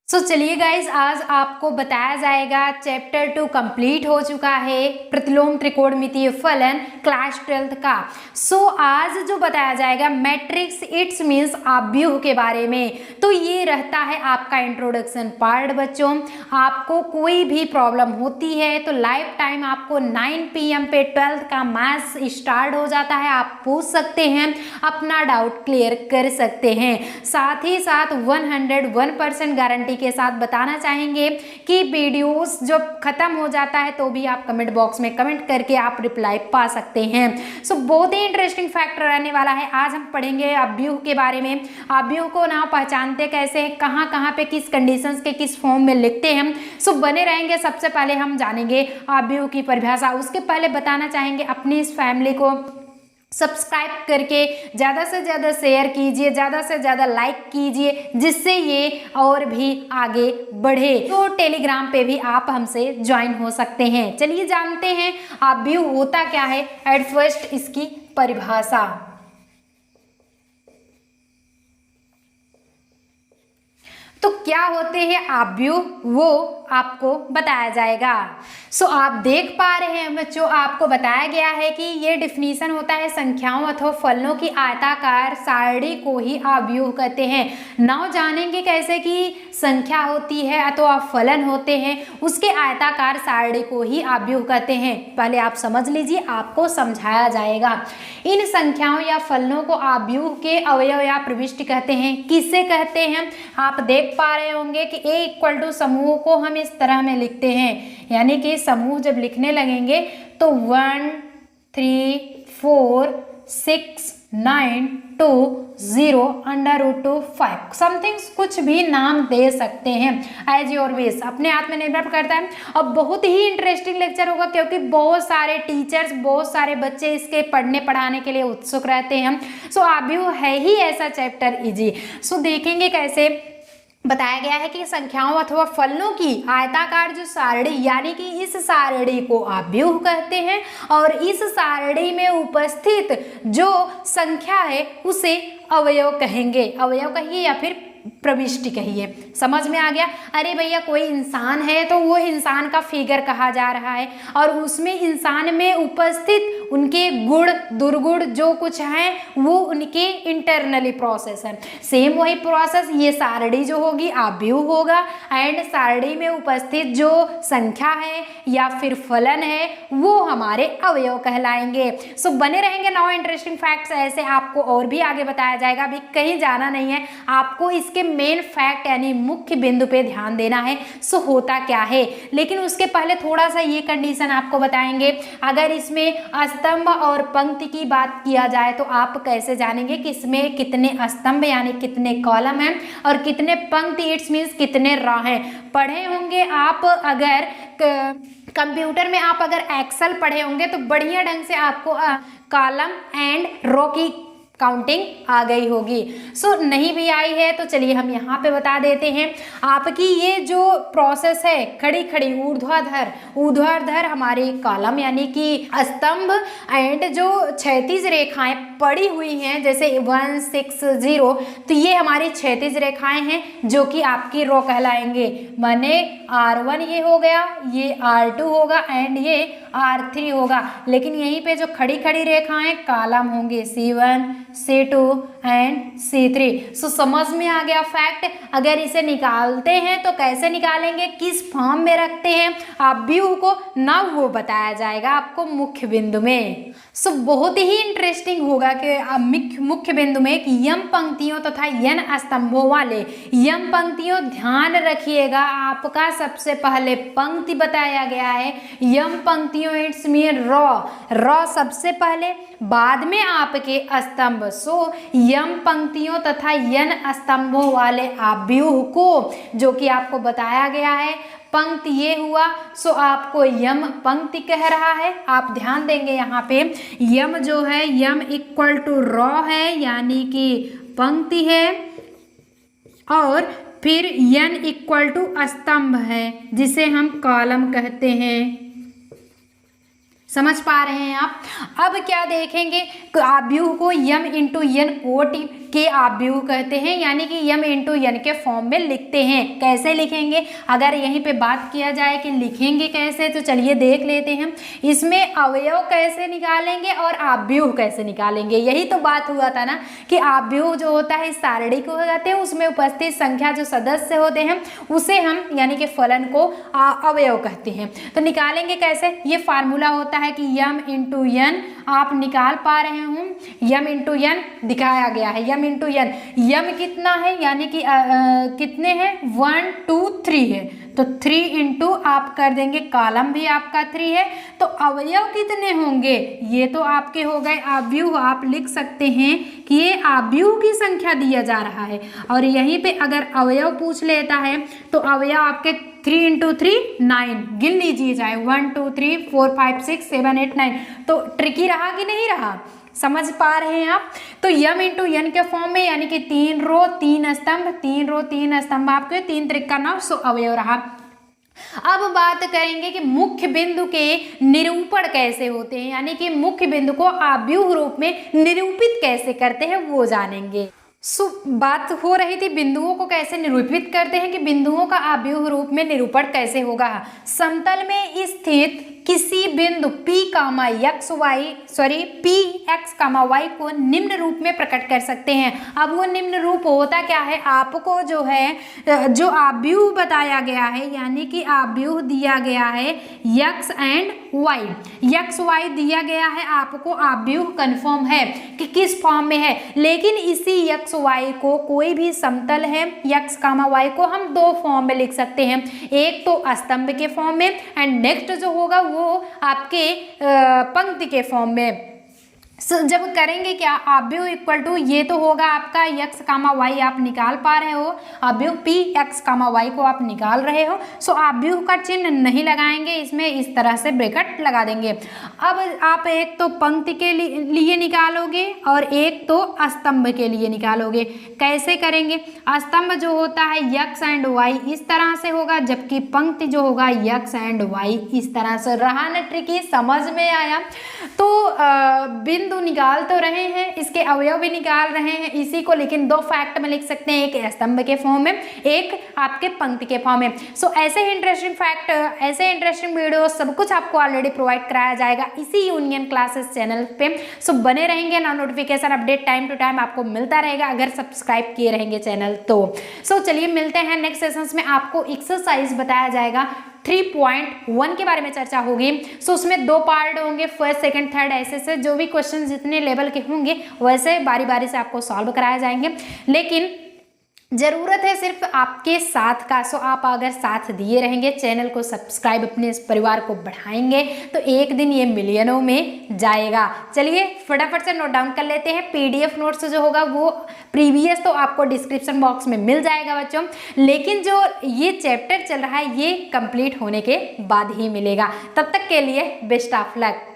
चलिए गाइज, आज आपको बताया जाएगा चैप्टर 2 कंप्लीट हो चुका है, प्रतिलोम त्रिकोणमितीय फलन क्लास 12th का। आज जो बताया जाएगा मैट्रिक्स इट्स मीन्स आव्यूह के बारे में। तो ये रहता है आपका इंट्रोडक्शन पार्ट। बच्चों, आपको कोई भी प्रॉब्लम होती है तो लाइफ टाइम आपको 9 PM पे 12th का मैथ्स स्टार्ट हो जाता है, आप पूछ सकते हैं, अपना डाउट क्लियर कर सकते हैं। साथ ही साथ 101% गारंटी के साथ बताना चाहेंगे कि वीडियोस जब खत्म हो जाता है तो भी आप कमेंट बॉक्स में कमेंट करके आप रिप्लाई पा सकते हैं। बहुत ही इंटरेस्टिंग फैक्टर रहने वाला है। आज हम पढ़ेंगे आव्यूह के बारे में। आव्यूह को ना पहचानते कैसे हैं, कहाँ कहाँ पे किस कंडीशंस के किस फॉर्म में लिखते हैं। बने रहेंगे। सबसे पहले हम जानेंगे आव्यूह की परिभाषा। उसके पहले बताना चाहेंगे अपनी इस फैमिली को सब्सक्राइब करके ज़्यादा से ज़्यादा शेयर कीजिए, ज़्यादा से ज़्यादा लाइक कीजिए, जिससे ये और भी आगे बढ़े। तो टेलीग्राम पे भी आप हमसे ज्वाइन हो सकते हैं। चलिए जानते हैं आव्यूह होता क्या है। एट फर्स्ट इसकी परिभाषा। तो क्या होते हैं आव्यूह, वो आपको बताया जाएगा। आप देख पा रहे हैं बच्चों, आपको बताया गया है कि ये डिफिनीशन होता है संख्याओं अथवा फलनों की आयताकार सारणी को ही आव्यूह कहते हैं। नाउ जानेंगे कैसे कि संख्या होती है अथवा फलन होते हैं, उसके आयताकार सारणी को ही आव्यूह कहते हैं। पहले आप समझ लीजिए, आपको समझाया जाएगा। इन संख्याओं या फलनों को आव्यूह के अवयव या प्रविष्टि कहते हैं। किससे कहते हैं, आप देख पा रहे होंगे कि A इक्वल टू समूह को हम इस तरह में लिखते हैं, यानी कि समूह जब लिखने लगेंगे तो 1 3 4 6 9 2 0 √2 5 समथिंग कुछ भी नाम दे सकते हैं। एज योर विश, अपने हाथ में निर्भर करता है। और बहुत ही इंटरेस्टिंग लेक्चर होगा, क्योंकि बहुत सारे टीचर्स, बहुत सारे बच्चे इसके पढ़ने पढ़ाने के लिए उत्सुक रहते हैं। आव्यूह है ही ऐसा चैप्टर इजी। देखेंगे कैसे बताया गया है कि संख्याओं अथवा फलनों की आयताकार जो सारणी, यानी कि इस सारणी को आव्यूह कहते हैं, और इस सारणी में उपस्थित जो संख्या है उसे अवयव कहेंगे। अवयव कहिए या फिर प्रविष्टि कहिए। समझ में आ गया। अरे भैया, कोई इंसान है तो वो इंसान का फिगर कहा जा रहा है, और उसमें इंसान में उपस्थित उनके गुण दुर्गुण जो कुछ हैं वो उनके इंटरनली प्रोसेस है। सेम वही प्रोसेस ये सारणी जो होगी आव्यूह होगा, एंड सारणी में उपस्थित जो संख्या है या फिर फलन है वो हमारे अवयव कहलाएंगे। बने रहेंगे। नाउ इंटरेस्टिंग फैक्ट्स ऐसे आपको और भी आगे बताया जाएगा। अभी कहीं जाना नहीं है, आपको इसके मेन फैक्ट यानी मुख्य बिंदु पे ध्यान देना है। होता क्या है, लेकिन उसके पहले थोड़ा सा ये कंडीशन आपको बताएंगे। अगर इसमें स्तंभ और पंक्ति की बात किया जाए तो आप कैसे जानेंगे कि इसमें कितने स्तंभ यानी कितने कॉलम हैं और कितने पंक्ति, इट्स मीन्स कितने रो हैं। पढ़े होंगे आप, अगर कंप्यूटर में आप अगर एक्सेल पढ़े होंगे तो बढ़िया ढंग से आपको कॉलम एंड रो की काउंटिंग आ गई होगी। नहीं भी आई है तो चलिए हम यहाँ पे बता देते हैं। आपकी ये जो प्रोसेस है, खड़ी खड़ी ऊर्ध्वाधर हमारी कॉलम यानी कि स्तंभ, एंड जो क्षैतिज रेखाएं पड़ी हुई हैं जैसे 1 6 0, तो ये हमारी क्षैतिज रेखाएं हैं जो कि आपकी रो कहलाएंगे। माने R1 ये हो गया, ये R2 होगा एंड ये R3 होगा। लेकिन यहीं पे जो खड़ी खड़ी रेखाएं कॉलम होंगे C1 C2 एंड C3। समझ में आ गया फैक्ट। अगर इसे निकालते हैं तो कैसे निकालेंगे, किस फॉर्म में रखते हैं आव्यूह को, ना वो बताया जाएगा आपको मुख्य बिंदु में। बहुत ही इंटरेस्टिंग होगा कि मुख्य बिंदु में कि यम पंक्तियों तथा n स्तंभों वाले, यम पंक्तियों ध्यान रखिएगा, आपका सबसे पहले पंक्ति बताया गया है। यम पंक्तियों इट्स मीन रो सबसे पहले, बाद में आपके स्तंभ। यम पंक्तियों तथा n स्तंभों वाले आव्यूह को, जो कि आपको बताया गया है, पंक्ति ये हुआ, आपको यम पंक्ति कह रहा है। आप ध्यान देंगे यहाँ पे, यम जो है, यम इक्वल टू रो है यानी कि पंक्ति है, और फिर n इक्वल टू स्तंभ है जिसे हम कॉलम कहते हैं। समझ पा रहे हैं आप। अब क्या देखेंगे, आव्यूह को यम इंटू n कोटि के आव्यूह कहते हैं, यानी कि यम इंटू यन के फॉर्म में लिखते हैं। कैसे लिखेंगे, अगर यहीं पे बात किया जाए कि लिखेंगे कैसे, तो चलिए देख लेते हैं। इसमें अवयव कैसे निकालेंगे और आव्यूह कैसे निकालेंगे, यही तो बात हुआ था ना कि आव्यूह जो होता है सारणी को कहते हैं, उसमें उपस्थित संख्या जो सदस्य होते हैं उसे हम यानी कि फलन को अवयव कहते हैं। तो निकालेंगे कैसे, ये फार्मूला होता है कि यम इंटू यन, आप निकाल पा रहे हो, यम इंटू यन दिखाया गया है, यम इंटू यन, यम कितना है यानी कि कितने हैं 1 2 3 है, तो 3 इंटू आप कर देंगे, कॉलम भी आपका 3 है, तो अवयव कितने होंगे, ये तो आपके हो गए आव्यूह। आप लिख सकते हैं कि ये आव्यूह की संख्या दिया जा रहा है, और यहीं पे अगर अवयव पूछ लेता है तो अवयव आपके 3 इंटू 3 9, गिन लीजिए जाए 1 2 3 4 5 6 7 8 9, तो ट्रिकी रहा कि नहीं रहा, समझ पा रहे हैं आप। तो यम इंटू यन के फॉर्म में यानी कि 3 रो 3 स्तंभ, 3 रो 3 स्तंभ आपके 3 त्रिका 9, सो अवयव रहा। अब बात करेंगे कि मुख्य बिंदु के निरूपण कैसे होते हैं, यानी कि मुख्य बिंदु को आव्यूह रूप में निरूपित कैसे करते हैं वो जानेंगे। बात हो रही थी बिंदुओं को कैसे निरूपित करते हैं, कि बिंदुओं का आव्यूह रूप में निरूपण कैसे होगा। समतल में स्थित किसी बिंदु P, x, y को निम्न रूप में प्रकट कर सकते हैं। अब वो निम्न रूप होता क्या है, आपको जो है जो आव्यूह बताया गया है, यानी कि आव्यूह दिया गया है x and y, x y दिया गया है, आपको आव्यूह कन्फर्म है कि किस फॉर्म में है, लेकिन इसी x y को कोई भी समतल है x, y को हम दो फॉर्म में लिख सकते हैं, एक तो स्तंभ के फॉर्म में एंड नेक्स्ट जो होगा वो आपके पंक्ति के फॉर्म में। जब करेंगे क्या, आव्यूह इक्वल टू, ये तो होगा आपका x, y आप निकाल पा रहे हो, आव्यूह P x, y को आप निकाल रहे हो, सो आव्यूह का चिन्ह नहीं लगाएंगे इसमें, इस तरह से ब्रैकेट लगा देंगे। अब आप एक तो पंक्ति के लिए निकालोगे और एक तो स्तंभ के लिए निकालोगे। कैसे करेंगे, स्तंभ जो होता है x एंड y इस तरह से होगा, जबकि पंक्ति जो होगा x एंड y इस तरह से। रहा न ट्रिकी, समझ में आया। तो बिंदु निकाल तो रहे हैं, इसके अवयव भी निकाल रहे हैं इसी को, लेकिन दो फैक्ट में लिख सकते हैं, एक स्तंभ के फॉर्म में, एक आपके पंक्ति के फॉर्म में। सो ऐसे ही इंटरेस्टिंग फैक्ट, ऐसे इंटरेस्टिंग वीडियो सब कुछ आपको ऑलरेडी प्रोवाइड कराया जाएगा इसी यूनियन क्लासेस चैनल पे। सो बने रहेंगे ना, notification update time to time आपको मिलता रहेगा अगर सब्सक्राइब किए रहेंगे चैनल तो। सो चलिए मिलते हैं नेक्स्ट सेशंस में, आपको एक्सरसाइज बताया जाएगा 3.1 के बारे में चर्चा होगी। सो उसमें दो पार्ट होंगे, फर्स्ट सेकंड थर्ड, ऐसे से जो भी क्वेश्चन जितने लेवल के होंगे वैसे बारी बारी से आपको सॉल्व कराए जाएंगे, लेकिन जरूरत है सिर्फ आपके साथ का। सो आप अगर साथ दिए रहेंगे, चैनल को सब्सक्राइब, अपने इस परिवार को बढ़ाएंगे, तो एक दिन ये मिलियनों में जाएगा। चलिए फटाफट से नोट डाउन कर लेते हैं। पीडीएफ नोट्स जो होगा वो प्रीवियस तो आपको डिस्क्रिप्शन बॉक्स में मिल जाएगा बच्चों, लेकिन जो ये चैप्टर चल रहा है ये कंप्लीट होने के बाद ही मिलेगा। तब तक के लिए बेस्ट ऑफ लक।